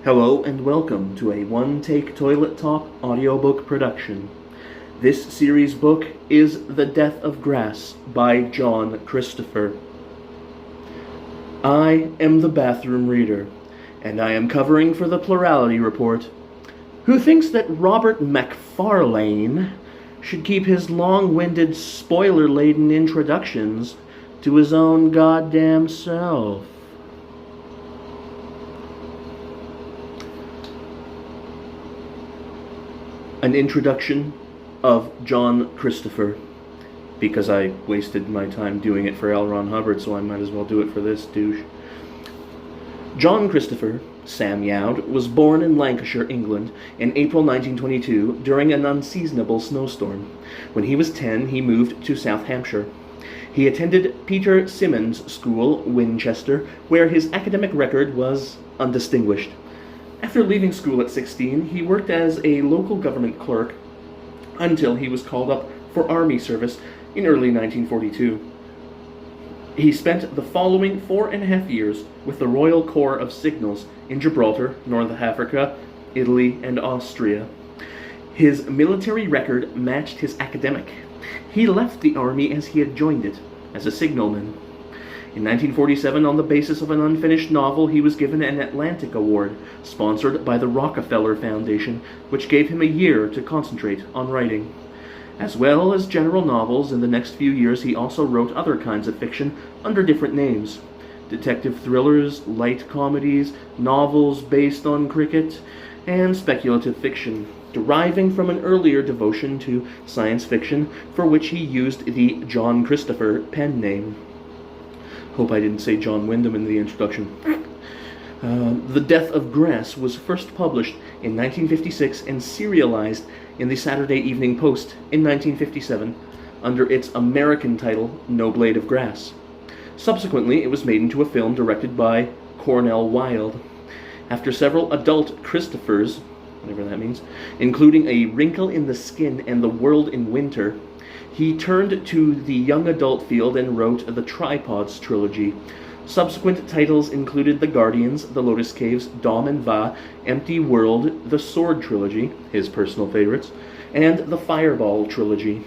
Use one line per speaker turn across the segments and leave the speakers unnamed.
Hello and welcome to a one-take toilet talk audiobook production. This series book is The Death of Grass by John Christopher. I am the bathroom reader, and I am covering for the Plurality Report, who thinks that Robert McFarlane should keep his long-winded, spoiler-laden introductions to his own goddamn self. An introduction of John Christopher, because I wasted my time doing it for L. Ron Hubbard, so I might as well do it for this douche. John Christopher, Sam Youde, was born in Lancashire, England, in April 1922 during an unseasonable snowstorm. When he was 10, he moved to South Hampshire. He attended Peter Symonds School, Winchester, where his academic record was undistinguished. After leaving school at 16, he worked as a local government clerk until he was called up for army service in early 1942. He spent the following 4.5 years with the Royal Corps of Signals in Gibraltar, North Africa, Italy, and Austria. His military record matched his academic. He left the army as he had joined it, as a signalman. In 1947, on the basis of an unfinished novel, he was given an Atlantic Award, sponsored by the Rockefeller Foundation, which gave him a year to concentrate on writing. As well as general novels, in the next few years he also wrote other kinds of fiction under different names. Detective thrillers, light comedies, novels based on cricket, and speculative fiction, deriving from an earlier devotion to science fiction, for which he used the John Christopher pen name. Hope I didn't say John Wyndham in the introduction. The Death of Grass was first published in 1956 and serialized in the Saturday Evening Post in 1957 under its American title, No Blade of Grass. Subsequently, it was made into a film directed by Cornel Wilde. After several adult Christophers, whatever that means, including A Wrinkle in the Skin and The World in Winter, he turned to the young adult field and wrote the Tripods trilogy. Subsequent titles included The Guardians, The Lotus Caves, Dom and Va, Empty World, The Sword trilogy, his personal favorites, and the Fireball trilogy.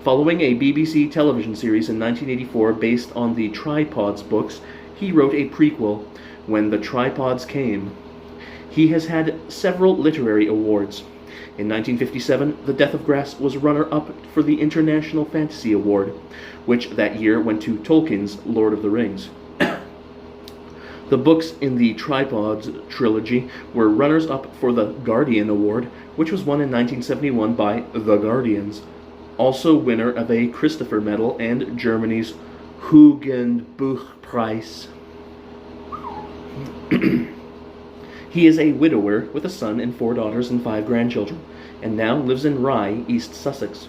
Following a BBC television series in 1984 based on the Tripods books, he wrote a prequel, When the Tripods Came. He has had several literary awards. In 1957, The Death of Grass was runner-up for the International Fantasy Award, which that year went to Tolkien's Lord of the Rings. The books in the Tripods trilogy were runners-up for the Guardian Award, which was won in 1971 by The Guardians, also winner of a Christopher Medal and Germany's Hugenbuchpreis. He is a widower with a son and 4 daughters and 5 grandchildren, and now lives in Rye, East Sussex.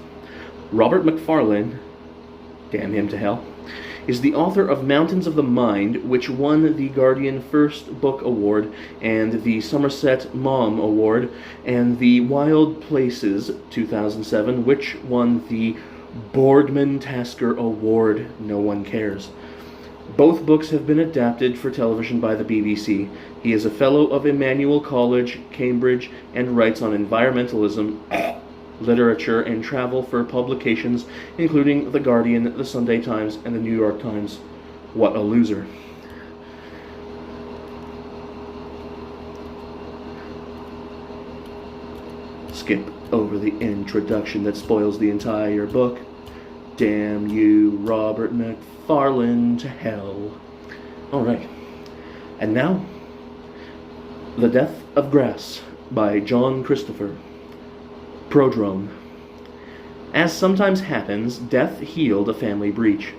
Robert McFarlane, damn him to hell, is the author of Mountains of the Mind, which won the Guardian First Book Award and the Somerset Maugham Award, and the Wild Places 2007, which won the Boardman Tasker Award. No one cares. Both books have been adapted for television by the BBC. He is a Fellow of Emmanuel College, Cambridge, and writes on environmentalism, literature, and travel for publications including The Guardian, The Sunday Times, and The New York Times. What a loser. Skip over the introduction that spoils the entire book. Damn you, Robert McFarlane, to hell. Alright, and now, The Death of Grass by John Christopher. ProDrome. As sometimes happens, death healed a family breach.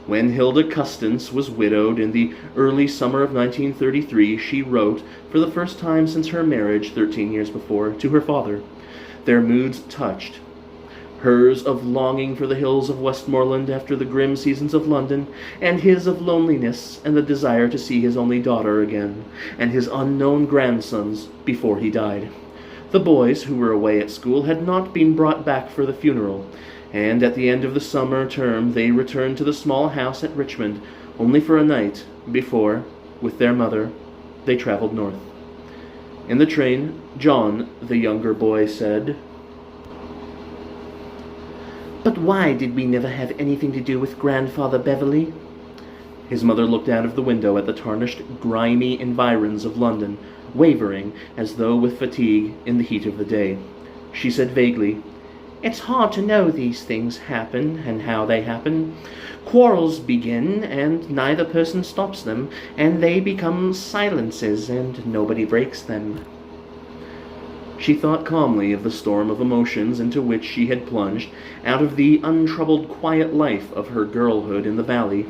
When Hilda Custance was widowed in the early summer of 1933, she wrote, for the first time since her marriage 13 years before, to her father. Their moods touched. Hers of longing for the hills of Westmoreland after the grim seasons of London, and his of loneliness and the desire to see his only daughter again, and his unknown grandsons before he died. The boys, who were away at school, had not been brought back for the funeral, and at the end of the summer term they returned to the small house at Richmond, only for a night, before, with their mother, they traveled north. In the train, John, the younger boy, said, "But why did we never have anything to do with Grandfather Beverley?" His mother looked out of the window at the tarnished, grimy environs of London, wavering as though with fatigue in the heat of the day. She said vaguely, "It's hard to know these things happen and how they happen. Quarrels begin, and neither person stops them, and they become silences, and nobody breaks them." She thought calmly of the storm of emotions into which she had plunged out of the untroubled, quiet life of her girlhood in the valley.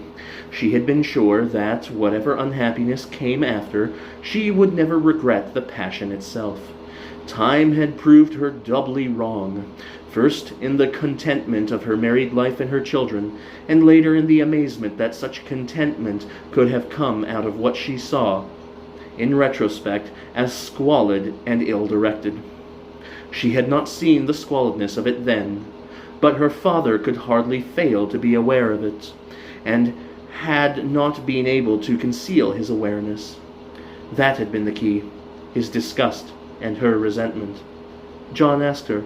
She had been sure that, whatever unhappiness came after, she would never regret the passion itself. Time had proved her doubly wrong, first in the contentment of her married life and her children, and later in the amazement that such contentment could have come out of what she saw, in retrospect, as squalid and ill-directed. She had not seen the squalidness of it then, but her father could hardly fail to be aware of it, and had not been able to conceal his awareness. That had been the key, his disgust and her resentment. John asked her,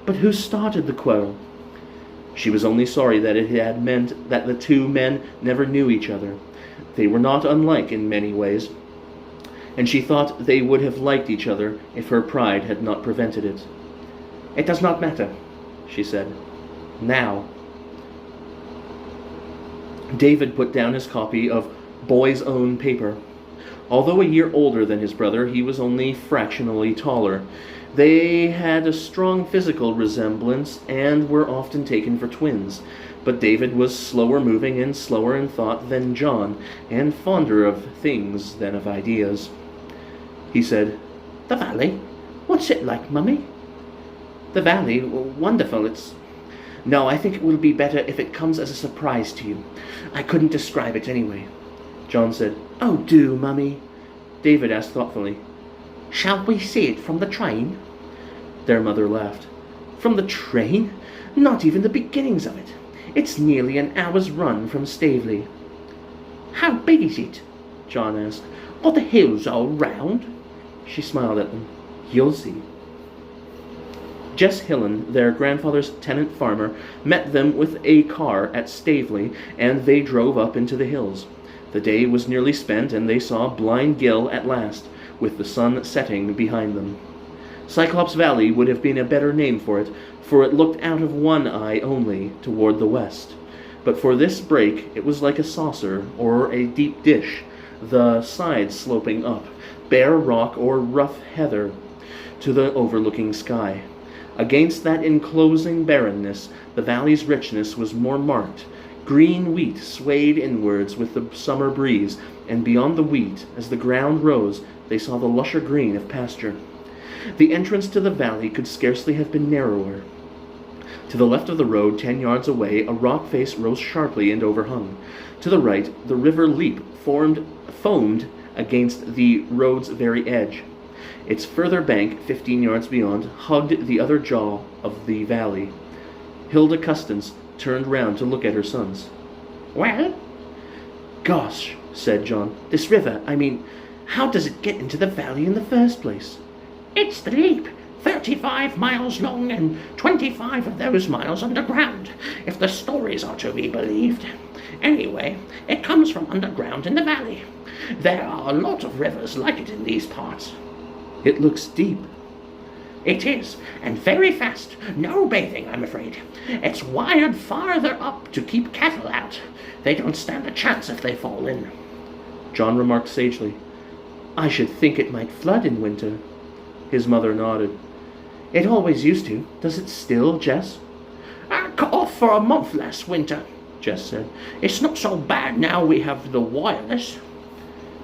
"But who started the quarrel?" She was only sorry that it had meant that the two men never knew each other. They were not unlike in many ways, and she thought they would have liked each other if her pride had not prevented it. "It does not matter," she said. "Now." David put down his copy of Boy's Own paper. Although a year older than his brother, he was only fractionally taller. They had a strong physical resemblance and were often taken for twins, but David was slower moving and slower in thought than John, and fonder of things than of ideas. He said, "The valley? What's it like, Mummy?" "The valley? Wonderful. No, I think it will be better if it comes as a surprise to you. I couldn't describe it anyway." John said, "Oh, do, Mummy." David asked thoughtfully, "Shall we see it from the train?" Their mother laughed. "From the train? Not even the beginnings of it. It's nearly an hour's run from Staveley." "How big is it?" John asked. "Are the hills all round?" She smiled at them. "You'll see." Jess Hillen, their grandfather's tenant farmer, met them with a car at Staveley, and they drove up into the hills. The day was nearly spent, and they saw Blind Gill at last, with the sun setting behind them. Cyclops Valley would have been a better name for it looked out of one eye only, toward the west. But for this break it was like a saucer or a deep dish, the sides sloping up, bare rock or rough heather, to the overlooking sky. Against that enclosing barrenness, the valley's richness was more marked. Green wheat swayed inwards with the summer breeze, and beyond the wheat, as the ground rose, they saw the lusher green of pasture. The entrance to the valley could scarcely have been narrower. To the left of the road, 10 yards away, a rock face rose sharply and overhung. To the right, the river Leap foamed against the road's very edge. Its further bank, 15 yards beyond, hugged the other jaw of the valley. Hilda Custance turned round to look at her sons. "Well?" "Gosh," said John. "This river, how does it get into the valley in the first place?" "It's the Leap, 35 miles long and 25 of those miles underground, if the stories are to be believed. Anyway, it comes from underground in the valley. There are a lot of rivers like it in these parts." "It looks deep." "It is, and very fast. No bathing, I'm afraid. It's wired farther up to keep cattle out. They don't stand a chance if they fall in." John remarked sagely, "I should think it might flood in winter." His mother nodded. "It always used to. Does it still, Jess?" "I cut off for a month last winter," Jess said. "It's not so bad now we have the wireless."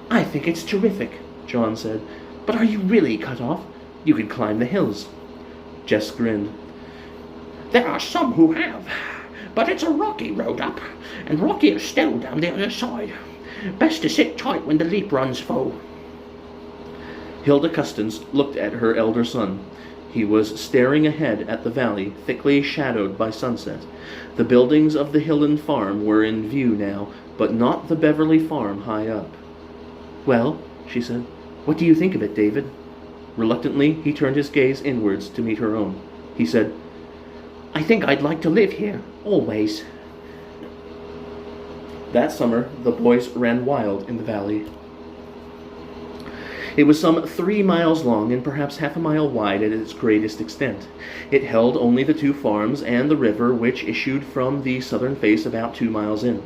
"I think it's terrific," John said. "But are you really cut off? You could climb the hills." Jess grinned. "There are some who have, but it's a rocky road up, and rockier still down the other side. Best to sit tight when the Leap runs full." Hilda Custance looked at her elder son. He was staring ahead at the valley, thickly shadowed by sunset. The buildings of the Hillen farm were in view now, but not the Beverley farm high up. "Well," she said, "what do you think of it, David?" Reluctantly, he turned his gaze inwards to meet her own. He said, "I think I'd like to live here, always." That summer, the boys ran wild in the valley. It was some 3 miles long and perhaps half a mile wide at its greatest extent. It held only the 2 farms and the river which issued from the southern face about 2 miles in.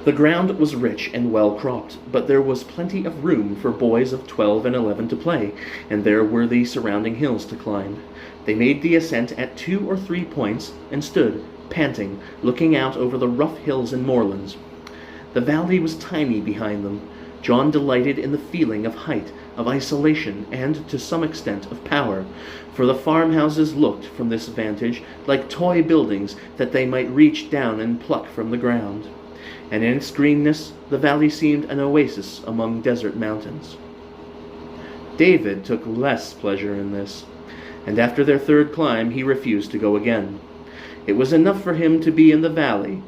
The ground was rich and well cropped, but there was plenty of room for boys of 12 and 11 to play, and there were the surrounding hills to climb. They made the ascent at 2 or 3 points and stood, panting, looking out over the rough hills and moorlands. The valley was tiny behind them. John delighted in the feeling of height, of isolation, and, to some extent, of power, for the farmhouses looked, from this vantage, like toy buildings that they might reach down and pluck from the ground. And in its greenness, the valley seemed an oasis among desert mountains. David took less pleasure in this, and after their 3rd climb he refused to go again. It was enough for him to be in the valley.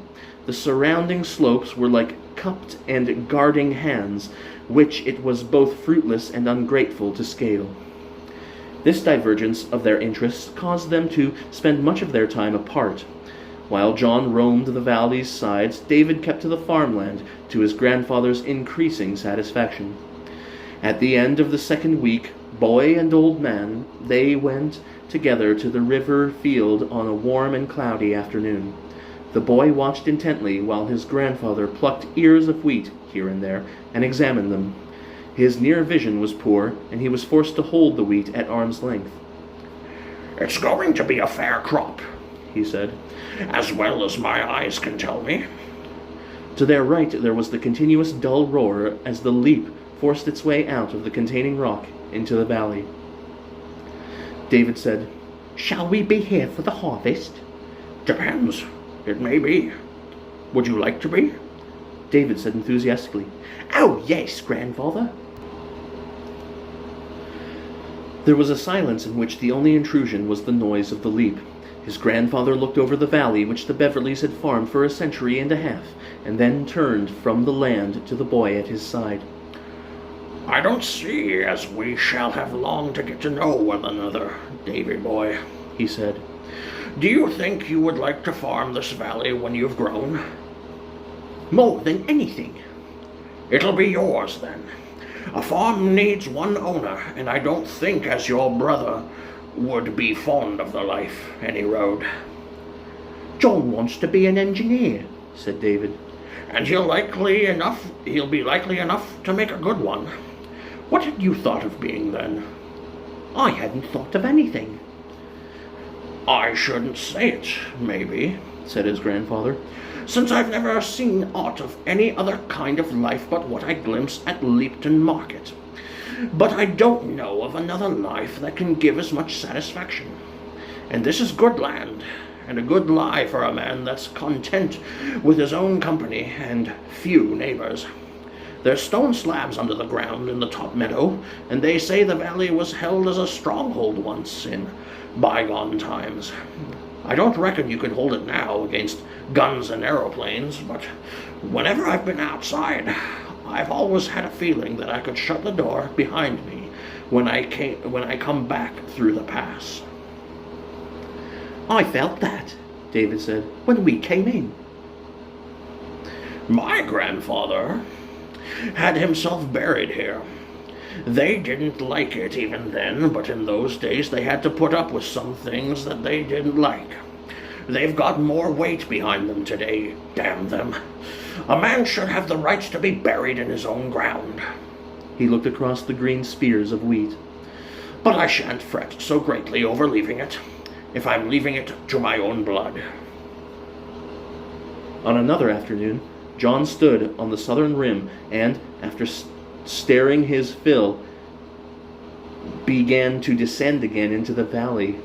The surrounding slopes were like cupped and guarding hands, which it was both fruitless and ungrateful to scale. This divergence of their interests caused them to spend much of their time apart. While John roamed the valley's sides, David kept to the farmland, to his grandfather's increasing satisfaction. At the end of the 2nd week, boy and old man, they went together to the river field on a warm and cloudy afternoon. The boy watched intently while his grandfather plucked ears of wheat here and there and examined them. His near vision was poor, and he was forced to hold the wheat at arm's length.
"It's going to be a fair crop,"
he said,
"as well as my eyes can tell me."
To their right there was the continuous dull roar as the leap forced its way out of the containing rock into the valley. David said, "Shall we be here for the harvest?"
"Depends. It may be. Would you like to be?"
David said enthusiastically,
"Oh, yes, grandfather."
There was a silence in which the only intrusion was the noise of the leap. His grandfather looked over the valley which the Beverleys had farmed for a century and a half, and then turned from the land to the boy at his side.
"I don't see as we shall have long to get to know one another, Davy boy," he said. "Do you think you would like to farm this valley when you've grown?"
"More than anything."
"It'll be yours, then. A farm needs one owner, and I don't think as your brother would be fond of the life any road."
"John wants to be an engineer," said David.
"And he'll be likely enough to make a good one. What had you thought of being, then?"
"I hadn't thought of anything."
"I shouldn't say it, maybe," said his grandfather, "since I've never seen aught of any other kind of life but what I glimpse at Leapton Market. But I don't know of another life that can give as much satisfaction. And this is good land, and a good lie for a man that's content with his own company and few neighbors. There's stone slabs under the ground in the top meadow, and they say the valley was held as a stronghold once in bygone times. I don't reckon you could hold it now against guns and aeroplanes, but whenever I've been outside, I've always had a feeling that I could shut the door behind me when I come back through the pass."
"I felt that," David said, "when we came in."
"My grandfather had himself buried here. They didn't like it even then, but in those days they had to put up with some things that they didn't like. They've got more weight behind them today, damn them. A man should have the right to be buried in his own ground."
He looked across the green spears of wheat.
"But I shan't fret so greatly over leaving it, if I'm leaving it to my own blood."
On another afternoon, John stood on the southern rim and, after staring his fill, began to descend again into the valley.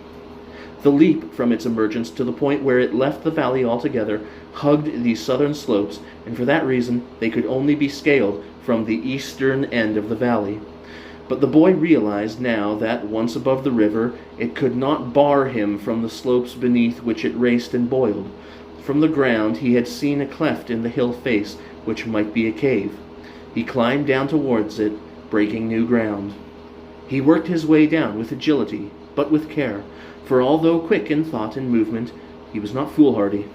The leap from its emergence to the point where it left the valley altogether hugged the southern slopes, and for that reason they could only be scaled from the eastern end of the valley. But the boy realized now that, once above the river, it could not bar him from the slopes beneath which it raced and boiled. From the ground he had seen a cleft in the hill face, which might be a cave. He climbed down towards it, breaking new ground. He worked his way down with agility, but with care, for although quick in thought and movement, he was not foolhardy.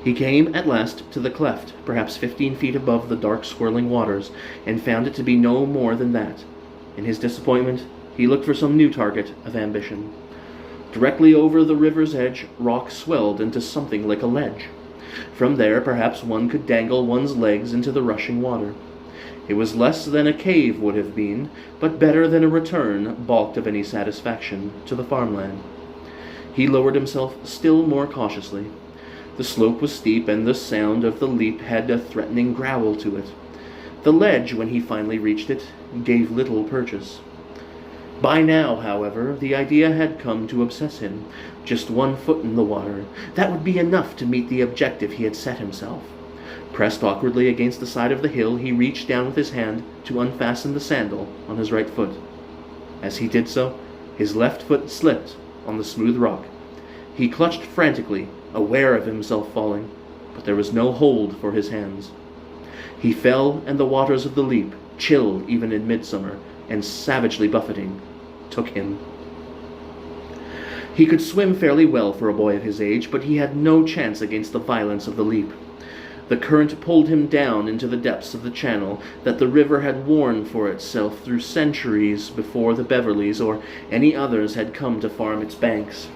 He came at last to the cleft, perhaps 15 feet above the dark swirling waters, and found it to be no more than that. In his disappointment, he looked for some new target of ambition. Directly over the river's edge, rock swelled into something like a ledge. From there, perhaps one could dangle one's legs into the rushing water. It was less than a cave would have been, but better than a return, balked of any satisfaction, to the farmland. He lowered himself still more cautiously. The slope was steep, and the sound of the leap had a threatening growl to it. The ledge, when he finally reached it, gave little purchase. By now, however, the idea had come to obsess him. Just 1 foot in the water. That would be enough to meet the objective he had set himself. Pressed awkwardly against the side of the hill, he reached down with his hand to unfasten the sandal on his right foot. As he did so, his left foot slipped on the smooth rock. He clutched frantically, aware of himself falling, but there was no hold for his hands. He fell, and the waters of the leap, chill even in midsummer, and savagely buffeting, took him. He could swim fairly well for a boy of his age, but he had no chance against the violence of the leap. The current pulled him down into the depths of the channel that the river had worn for itself through centuries before the Beverleys or any others had come to farm its banks.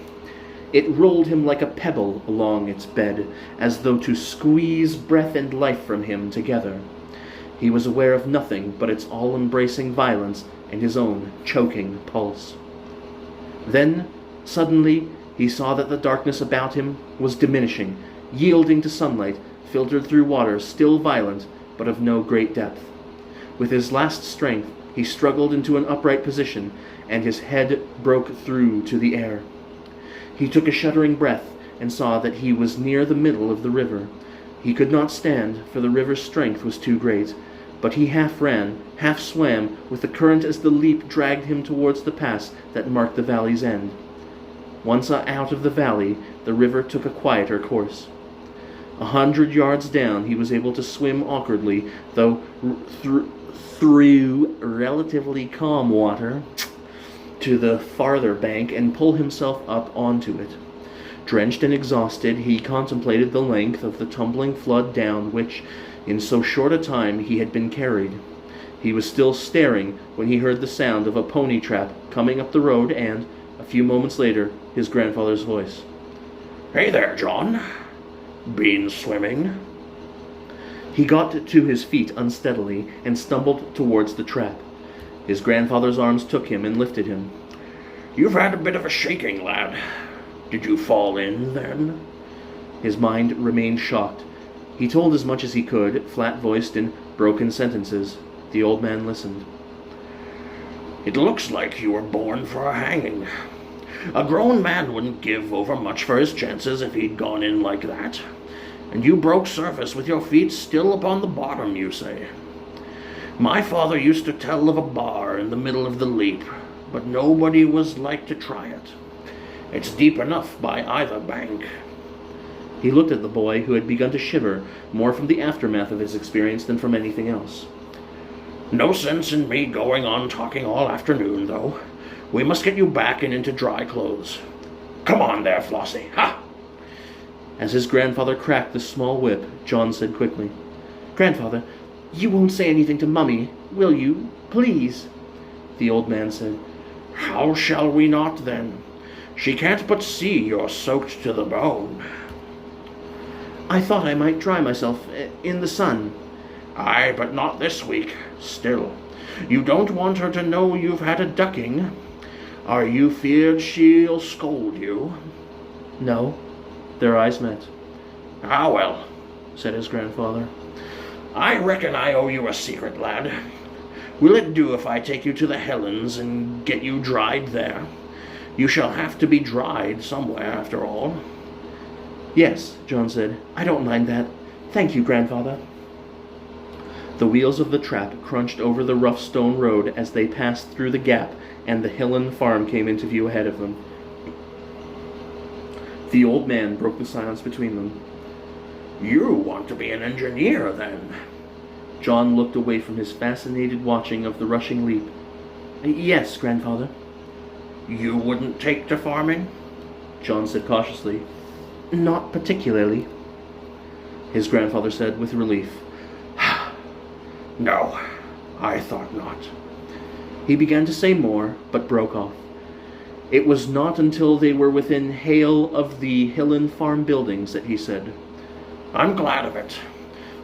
It rolled him like a pebble along its bed, as though to squeeze breath and life from him together. He was aware of nothing but its all-embracing violence and his own choking pulse. Then, suddenly, he saw that the darkness about him was diminishing, yielding to sunlight filtered through water still violent, but of no great depth. With his last strength, he struggled into an upright position, and his head broke through to the air. He took a shuddering breath and saw that he was near the middle of the river. He could not stand, for the river's strength was too great, but he half ran, half swam, with the current as the leap dragged him towards the pass that marked the valley's end. Once out of the valley, the river took a quieter course. 100 yards down, he was able to swim awkwardly, though through relatively calm water, to the farther bank and pull himself up onto it. Drenched and exhausted, he contemplated the length of the tumbling flood down which, in so short a time, he had been carried. He was still staring when he heard the sound of a pony trap coming up the road and, a few moments later, his grandfather's voice.
"Hey there, John. Been swimming?"
He got to his feet unsteadily and stumbled towards the trap. His grandfather's arms took him and lifted him.
"You've had a bit of a shaking, lad. Did you fall in, then?"
His mind remained shocked. He told as much as he could, flat-voiced in broken sentences. The old man listened.
"It looks like you were born for a hanging. A grown man wouldn't give over much for his chances if he'd gone in like that. And you broke surface with your feet still upon the bottom, you say. My father used to tell of a bar in the middle of the leap, but nobody was like to try it. It's deep enough by either bank."
He looked at the boy, who had begun to shiver, more from the aftermath of his experience than from anything else.
"No sense in me going on talking all afternoon, though. We must get you back and into dry clothes. Come on there, Flossie. Ha!"
As his grandfather cracked the small whip, John said quickly, "Grandfather, you won't say anything to Mummy, will you? Please." The old man said,
"How shall we not, then? She can't but see you're soaked to the bone."
"I thought I might dry myself in the sun."
"Aye, but not this week. Still, you don't want her to know you've had a ducking. Are you feared she'll scold you?"
"No." Their eyes met.
"Ah, well,"
said his grandfather.
"I reckon I owe you a secret, lad. Will it do if I take you to the Helens and get you dried there? You shall have to be dried somewhere, after all."
"Yes," John said. "I don't mind that. Thank you, grandfather." The wheels of the trap crunched over the rough stone road as they passed through the gap, and the Hillen farm came into view ahead of them. The old man broke the silence between them.
"You want to be an engineer, then?"
John looked away from his fascinated watching of the rushing leap. Yes, grandfather.
You wouldn't take to farming?
John said cautiously. Not particularly, his grandfather said with relief.
No, I thought not.
He began to say more, but broke off. It was not until they were within hail of the Hillen farm buildings that he said,
I'm glad of it.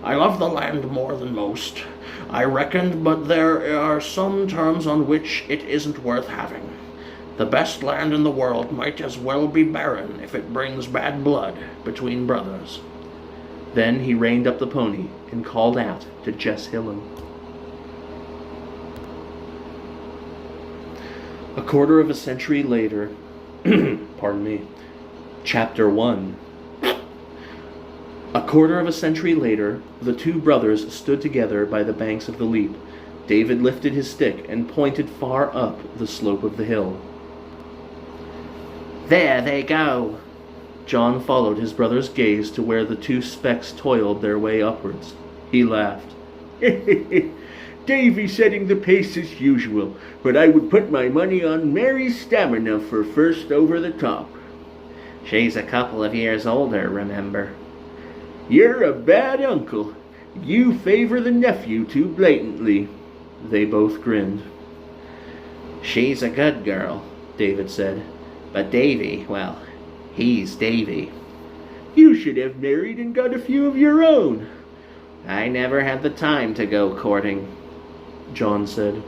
I love the land more than most, I reckon, but there are some terms on which it isn't worth having. The best land in the world might as well be barren if it brings bad blood between brothers.
Then he reined up the pony and called out to Jess Hillen. A quarter of a century later, pardon me, Chapter 1. A quarter of a century later, the two brothers stood together by the banks of the Leap. David lifted his stick and pointed far up the slope of the hill.
There they go.
John followed his brother's gaze to where the two specks toiled their way upwards. He laughed.
Davy setting the pace as usual, but I would put my money on Mary's stamina for first over the top.
She's a couple of years older, remember?
You're a bad uncle. You favor the nephew too blatantly.
They both grinned.
She's a good girl, David said. But Davy, well, he's Davy.
You should have married and got a few of your own.
I never had the time to go courting,
John said.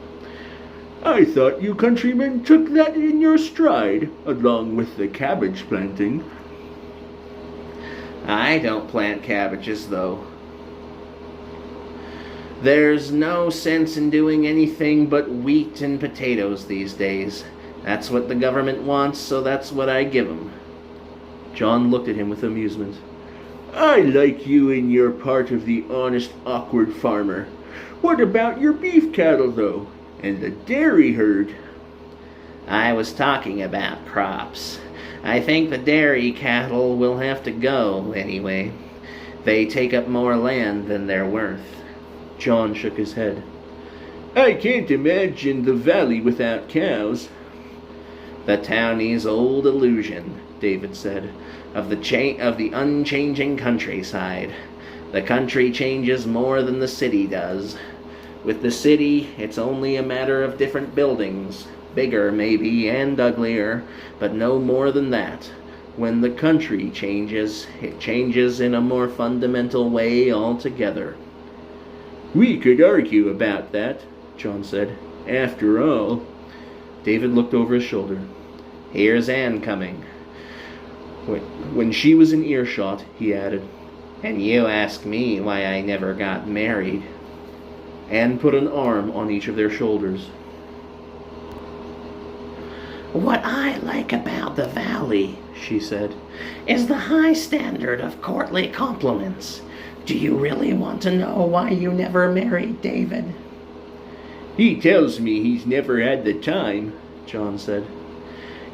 I thought you countrymen took that in your stride, along with the cabbage planting.
I don't plant cabbages, though. There's no sense in doing anything but wheat and potatoes these days. That's what the government wants, so that's what I give 'em.
John looked at him with amusement.
I like you in your part of the honest, awkward farmer. What about your beef cattle, though, and the dairy herd?
I was talking about crops. I think the dairy cattle will have to go, anyway. They take up more land than they're worth.
John shook his head.
I can't imagine the valley without cows.
The townie's old illusion, David said, of the unchanging countryside. The country changes more than the city does. With the city, it's only a matter of different buildings, bigger maybe and uglier, but no more than that. When the country changes, it changes in a more fundamental way altogether.
We could argue about that, John said. After all.
David looked over his shoulder.
Here's Anne coming.
When she was in earshot, he added,
And you ask me why I never got married.
Anne put an arm on each of their shoulders.
What I like about the valley,
she said,
is the high standard of courtly compliments. Do you really want to know why you never married David?
He tells me he's never had the time,
John said.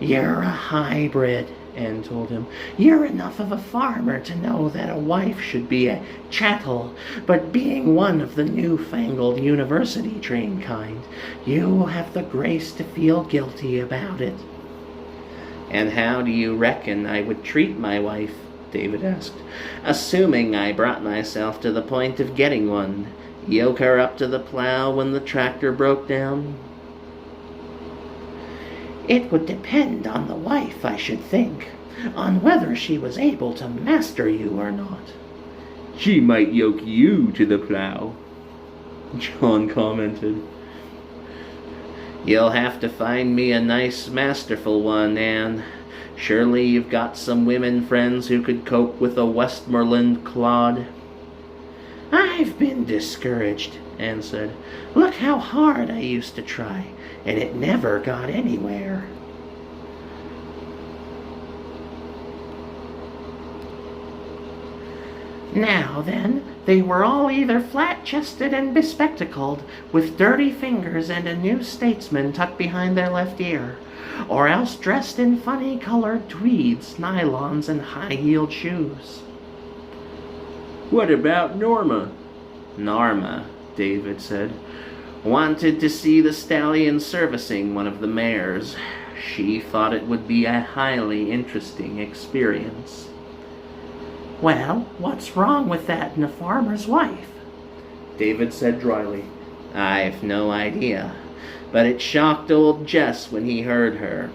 You're a hybrid, Anne told him. You're enough of a farmer to know that a wife should be a chattel, but being one of the newfangled university-trained kind, you have the grace to feel guilty about it.
And how do you reckon I would treat my wife? David asked. Assuming I brought myself to the point of getting one. Yoke her up to the plow when the tractor broke down?
It would depend on the wife, I should think, on whether she was able to master you or not.
She might yoke you to the plow,
John commented.
You'll have to find me a nice, masterful one, Anne. Surely you've got some women friends who could cope with a Westmoreland clod.
I've been discouraged, Anne said. Look how hard I used to try, and it never got anywhere. Now then, they were all either flat-chested and bespectacled, with dirty fingers and a New Statesman tucked behind their left ear, or else dressed in funny-colored tweeds, nylons, and high-heeled shoes.
What about Norma?
Norma, David said.
wanted to see the stallion servicing one of the mares. She thought it would be a highly interesting experience.
Well, what's wrong with that in a farmer's wife?
David said dryly.
I've no idea, but it shocked old Jess when he heard her.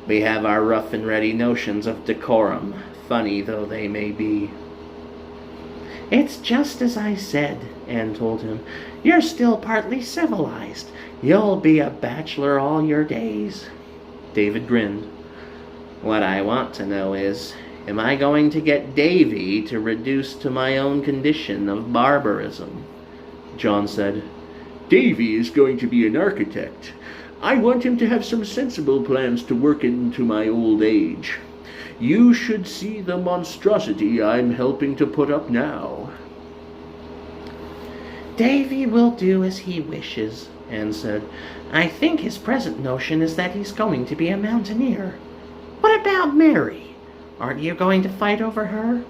We have our rough and ready notions of decorum, funny though they may be.
It's just as I said, Anne told him. You're still partly civilized. You'll be a bachelor all your days.
David grinned.
What I want to know is, am I going to get Davy to reduce to my own condition of barbarism?
John said.
Davy is going to be an architect. I want him to have some sensible plans to work into my old age. You should see the monstrosity I'm helping to put up now.
Davy will do as he wishes, Anne said. I think his present notion is that he's going to be a mountaineer. What about Mary? Aren't you going to fight over her?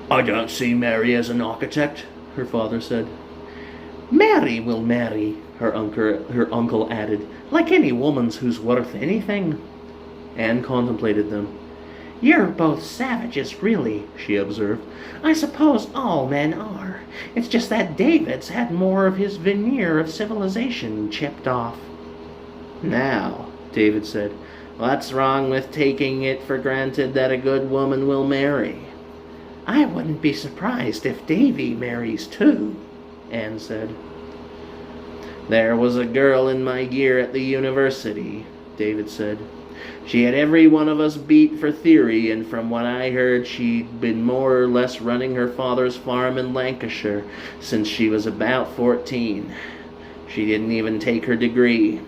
I don't see Mary as an architect, her father said.
Mary will marry, her uncle added, like any woman's who's worth anything.
Anne contemplated them.
You're both savages, really, she observed. I suppose all men are. It's just that David's had more of his veneer of civilization chipped off.
Now, David said, what's wrong with taking it for granted that a good woman will marry?
I wouldn't be surprised if Davy marries too, Anne said.
There was a girl in my year at the university, David said. She had every one of us beat for theory, and from what I heard, she'd been more or less running her father's farm in Lancashire since she was about 14. She didn't even take her degree.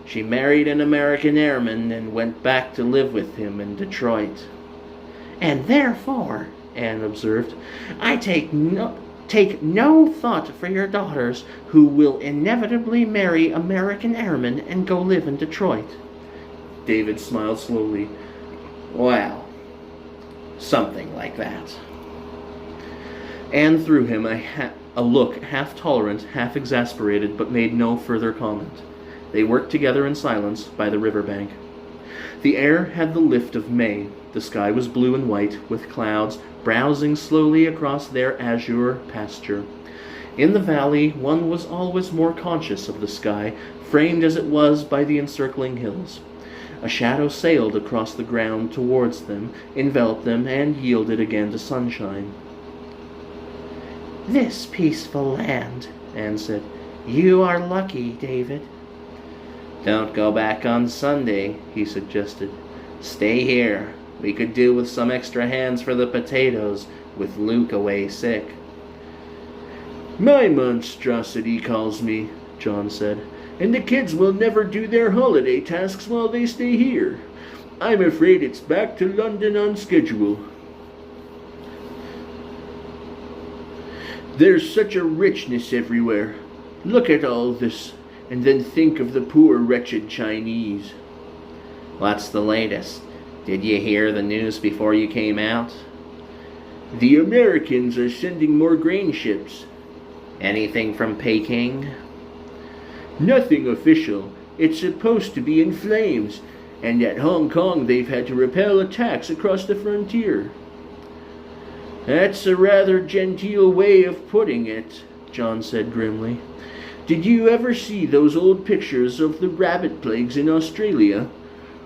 She married an American airman and went back to live with him in Detroit.
And therefore, Anne observed, I take no thought for your daughters who will inevitably marry American airmen and go live in Detroit.
David smiled slowly.
Well, something like that.
Anne threw him a look half tolerant, half exasperated, but made no further comment. They worked together in silence by the riverbank. The air had the lift of May. The sky was blue and white, with clouds browsing slowly across their azure pasture. In the valley, one was always more conscious of the sky, framed as it was by the encircling hills. A shadow sailed across the ground towards them, enveloped them, and yielded again to sunshine.
This peaceful land, Anne said. You are lucky, David.
Don't go back on Sunday, he suggested. Stay here. We could do with some extra hands for the potatoes, with Luke away sick.
My monstrosity calls me, John said, and the kids will never do their holiday tasks while they stay here. I'm afraid it's back to London on schedule. There's such a richness everywhere. Look at all this, and then think of the poor wretched Chinese.
What's the latest? Did you hear the news before you came out?
The Americans are sending more grain ships.
Anything from Peking?
Nothing official. It's supposed to be in flames, and at Hong Kong they've had to repel attacks across the frontier. That's a rather genteel way of putting it, John said grimly. Did you ever see those old pictures of the rabbit plagues in Australia?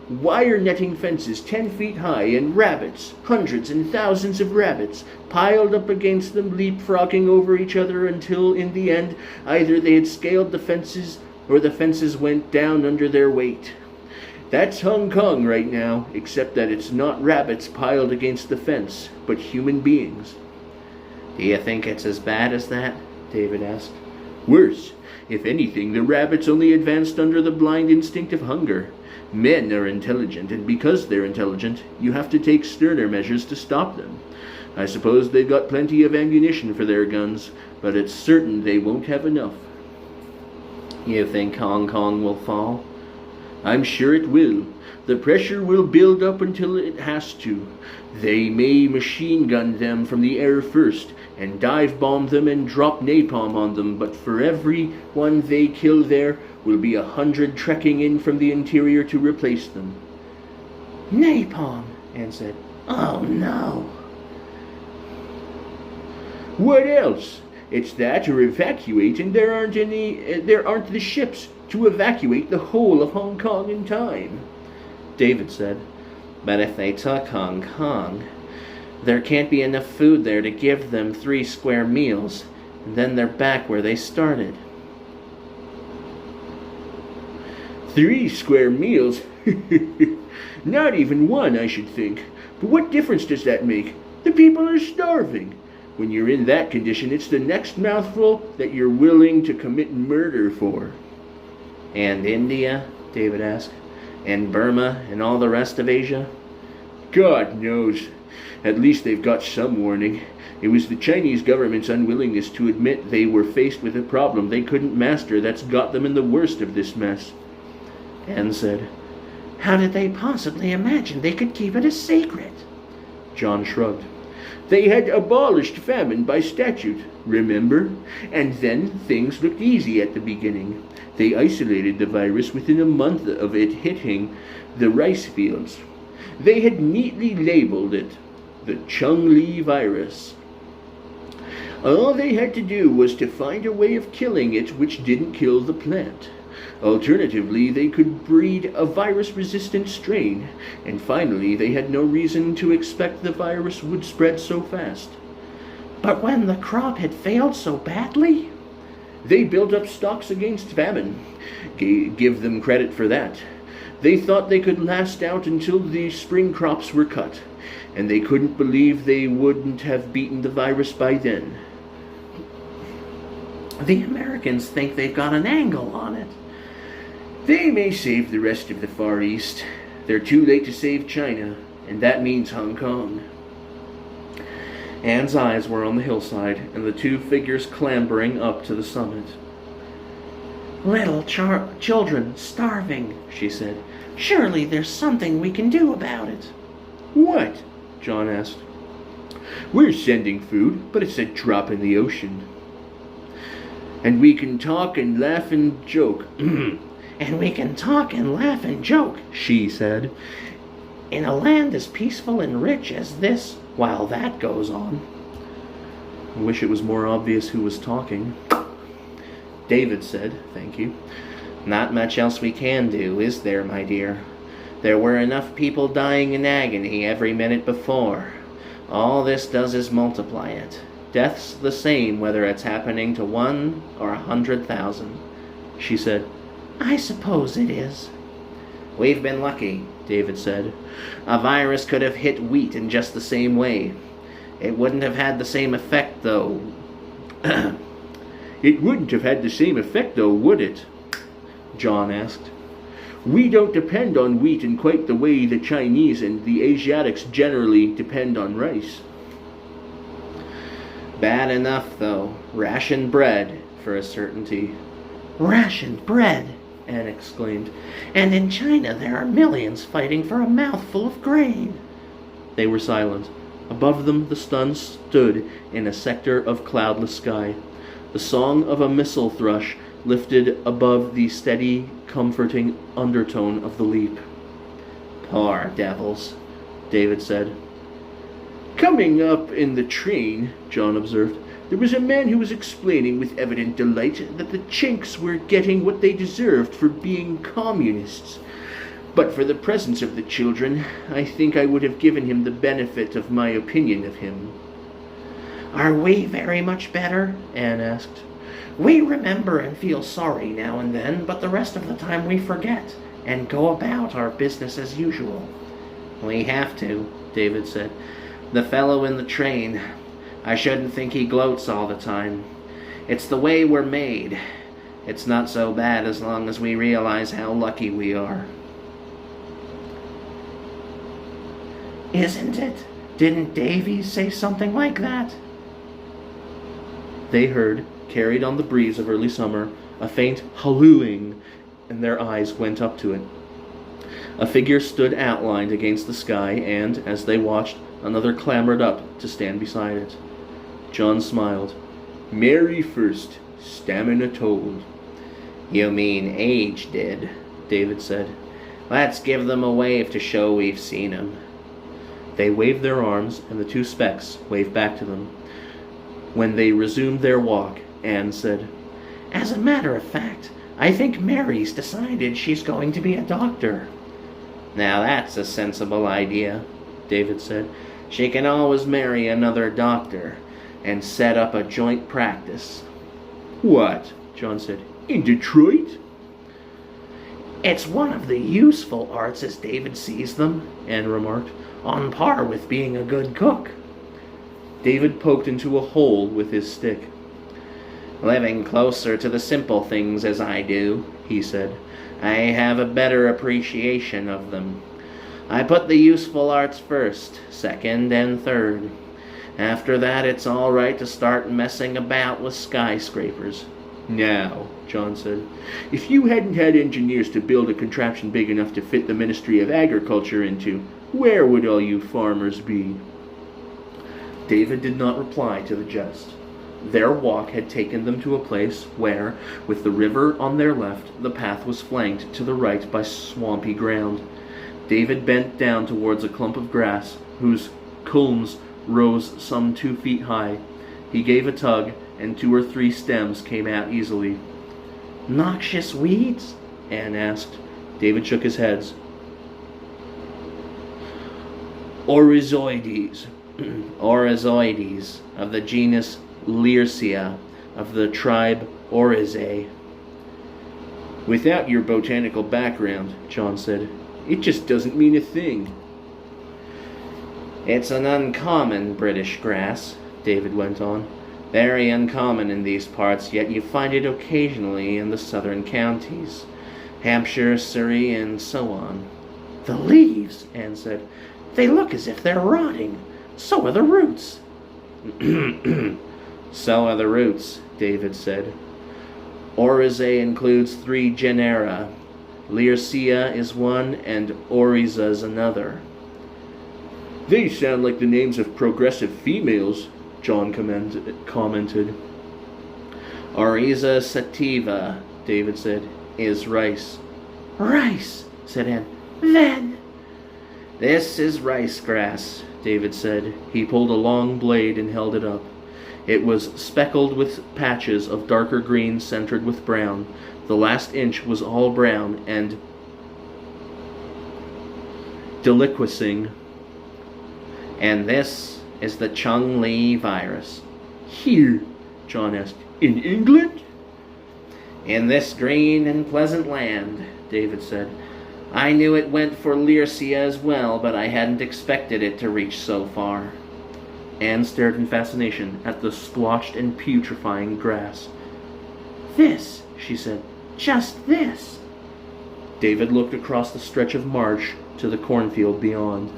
Wire netting fences 10 feet high and rabbits, hundreds and thousands of rabbits, piled up against them, leapfrogging over each other until, in the end, either they had scaled the fences or the fences went down under their weight. That's Hong Kong right now, except that it's not rabbits piled against the fence, but human beings.
Do you think it's as bad as that? David asked.
Worse. If anything, the rabbits only advanced under the blind instinct of hunger. Men are intelligent, and because they're intelligent, you have to take sterner measures to stop them. I suppose they've got plenty of ammunition for their guns, but it's certain they won't have enough.
You think Hong Kong will fall?
I'm sure it will. The pressure will build up until it has to. They may machine gun them from the air first, and dive bomb them and drop napalm on them, but for every one they kill there will be 100 trekking in from the interior to replace them.
Napalm, Anne said. Oh no.
What else? It's that or evacuate, and there aren't the ships to evacuate the whole of Hong Kong in time.
David said, but if they took Hong Kong, there can't be enough food there to give them 3 square meals, and then they're back where they started.
3 square meals? Not even 1, I should think. But what difference does that make? The people are starving. When you're in that condition, it's the next mouthful that you're willing to commit murder for.
And India? David asked. And Burma and all the rest of Asia?
God knows. At least they've got some warning. It was the Chinese government's unwillingness to admit they were faced with a problem they couldn't master that's got them in the worst of this mess.
Anne said,
how did they possibly imagine they could keep it a secret?
John shrugged. They had abolished famine by statute, remember? And then things looked easy at the beginning. They isolated the virus within a month of it hitting the rice fields. They had neatly labeled it the Chung-Li virus. All they had to do was to find a way of killing it which didn't kill the plant. Alternatively, they could breed a virus-resistant strain, and finally they had no reason to expect the virus would spread so fast.
But when the crop had failed so badly?
They built up stocks against famine. Give them credit for that. They thought they could last out until the spring crops were cut, and they couldn't believe they wouldn't have beaten the virus by then.
The Americans think they've got an angle on it.
They may save the rest of the Far East. They're too late to save China, and that means Hong Kong.
Anne's eyes were on the hillside, and the 2 figures clambering up to the summit.
Little children starving, she said. Surely there's something we can do about it.
What?
John asked.
We're sending food, but it's a drop in the ocean. And we can talk and laugh and joke.
And we can talk and laugh and joke, she said, in a land as peaceful and rich as this while that goes on.
I wish it was more obvious who was talking.
David said, thank you. Not much else we can do, is there, my dear? There were enough people dying in agony every minute before. All this does is multiply it. Death's the same whether it's happening to 1 or 100,000, she said.
I suppose it is.
We've been lucky, David said. A virus could have hit wheat in just the same way. It wouldn't have had the same effect, though.
It wouldn't have had the same effect, though, would it?
John asked.
We don't depend on wheat in quite the way the Chinese and the Asiatics generally depend on rice.
Bad enough, though. Rationed bread, for a certainty.
Rationed bread, Anne exclaimed. And in China there are millions fighting for a mouthful of grain.
They were silent. Above them the sun stood in a sector of cloudless sky. The song of a missile thrush lifted above the steady, comforting undertone of the leap.
Poor devils, David said.
Coming up in the train, John observed, there was a man who was explaining with evident delight that the Chinks were getting what they deserved for being communists. But for the presence of the children, I think I would have given him the benefit of my opinion of him.
Are we very much better? Anne asked. We remember and feel sorry now and then, but the rest of the time we forget and go about our business as usual.
We have to, David said. The fellow in the train, I shouldn't think he gloats all the time. It's the way we're made. It's not so bad as long as we realize how lucky we are.
Isn't it? Didn't Davy say something like that?
They heard, carried on the breeze of early summer, a faint hallooing, and their eyes went up to it. A figure stood outlined against the sky, and, as they watched, another clambered up to stand beside it. John smiled.
Mary first, stamina told.
You mean age did, David said. Let's give them a wave to show we've seen 'em.
They waved their arms, and the two specks waved back to them. When they resumed their walk, Anne said,
As a matter of fact, I think Mary's decided she's going to be a doctor.
Now that's a sensible idea, David said. She can always marry another doctor and set up a joint practice.
What?
John said.
In Detroit?
It's one of the useful arts as David sees them, Anne remarked, on par with being a good cook.
David poked into a hole with his stick.
Living closer to the simple things as I do, he said, I have a better appreciation of them. I put the useful arts first, second, and third. After that, it's all right to start messing about with skyscrapers.
Now, John said, if you hadn't had engineers to build a contraption big enough to fit the Ministry of Agriculture into, where would all you farmers be?
David did not reply to the jest. Their walk had taken them to a place where, with the river on their left, the path was flanked to the right by swampy ground. David bent down towards a clump of grass, whose culms rose some 2 feet high. He gave a tug, and 2 or 3 stems came out easily.
Noxious weeds?
Anne asked. David shook his head.
Oryzoides.
Oryzoides, of the genus Learcia, of the tribe Oryzae.
Without your botanical background, John said, it just doesn't mean a thing.
It's an uncommon British grass, David went on. Very uncommon in these parts, yet you find it occasionally in the southern counties. Hampshire, Surrey, and so on.
The leaves, Anne said. They look as if they're rotting. So are the roots.
So are the roots, David said. Oryzae includes 3 genera. Learcia is one, and Oryza's another.
They sound like the names of progressive females, John commented.
Oryza sativa, David said, is rice.
Rice, said Anne. Then...
This is rice grass,
David said. He pulled a long blade and held it up. It was speckled with patches of darker green centered with brown. The last inch was all brown and deliquescing.
And this is the Chung-Li virus.
Here, John asked, in England?
In this green and pleasant land, David said. I knew it went for Learcia as well, but I hadn't expected it to reach so far.
Anne stared in fascination at the splotched and putrefying grass.
This, she said, just this.
David looked across the stretch of marsh to the cornfield beyond.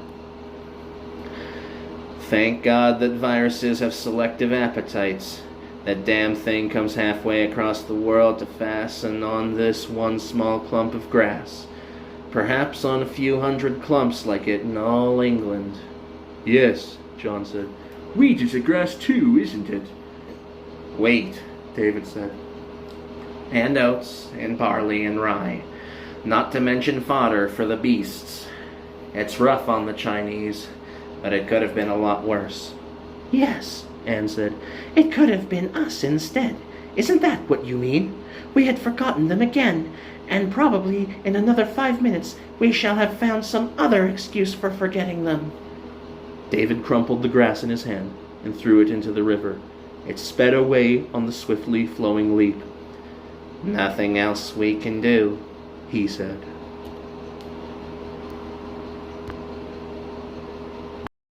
Thank God that viruses have selective appetites. That damn thing comes halfway across the world to fasten on this one small clump of grass. Perhaps on a few hundred clumps like it in all England.
Yes, John said.
Wheat is a grass too, isn't it?
Wheat, David said. And oats, and barley, and rye. Not to mention fodder for the beasts. It's rough on the Chinese, but it could have been a lot worse.
Yes, Anne said. It could have been us instead. Isn't that what you mean? We had forgotten them again, and probably in another 5 minutes we shall have found some other excuse for forgetting them.
David crumpled the grass in his hand and threw it into the river. It sped away on the swiftly flowing leap.
Nothing else we can do,
he said.